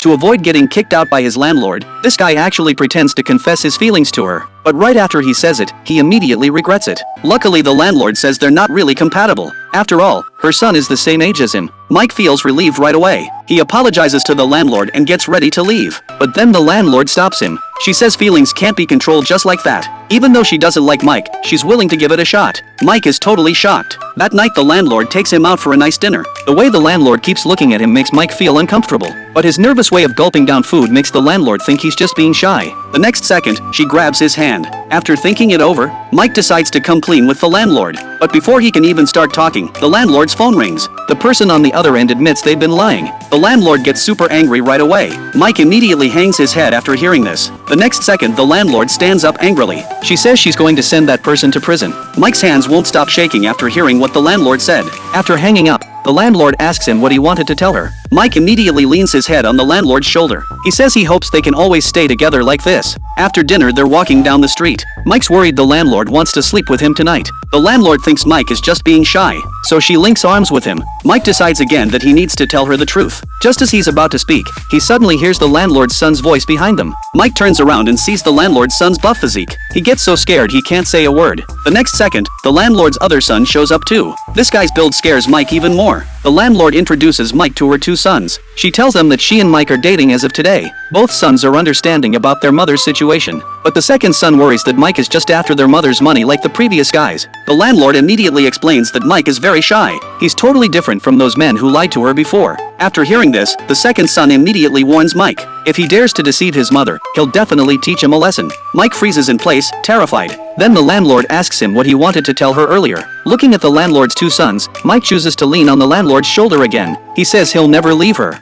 To avoid getting kicked out by his landlord, this guy actually pretends to confess his feelings to her. But right after he says it, he immediately regrets it. Luckily, the landlord says they're not really compatible. After all, her son is the same age as him. Mike feels relieved right away. He apologizes to the landlord and gets ready to leave. But then the landlord stops him. She says feelings can't be controlled just like that. Even though she doesn't like Mike, she's willing to give it a shot. Mike is totally shocked. That night, the landlord takes him out for a nice dinner. The way the landlord keeps looking at him makes Mike feel uncomfortable. But his nervous way of gulping down food makes the landlord think he's just being shy. The next second, she grabs his hand. After thinking it over, Mike decides to come clean with the landlord. But before he can even start talking, the landlord's phone rings. The person on the other end admits they've been lying. The landlord gets super angry right away. Mike immediately hangs his head after hearing this. The next second, the landlord stands up angrily. She says she's going to send that person to prison. Mike's hands won't stop shaking after hearing what the landlord said. After hanging up, the landlord asks him what he wanted to tell her. Mike immediately leans his head on the landlord's shoulder. He says he hopes they can always stay together like this. After dinner, they're walking down the street. Mike's worried the landlord wants to sleep with him tonight. The landlord thinks Mike is just being shy, so she links arms with him. Mike decides again that he needs to tell her the truth. Just as he's about to speak, he suddenly hears the landlord's son's voice behind them. Mike turns around and sees the landlord's son's buff physique. He gets so scared he can't say a word. The next second, the landlord's other son shows up too. This guy's build scares Mike even more. The landlord introduces Mike to her two sons. She tells them that she and Mike are dating as of today. Both sons are understanding about their mother's situation. But the second son worries that Mike is just after their mother's money like the previous guys. The landlord immediately explains that Mike is very shy. He's totally different from those men who lied to her before. After hearing this, the second son immediately warns Mike. If he dares to deceive his mother, he'll definitely teach him a lesson. Mike freezes in place, terrified. Then the landlord asks him what he wanted to tell her earlier. Looking at the landlord's two sons, Mike chooses to lean on the landlord's shoulder again. He says he'll never leave her.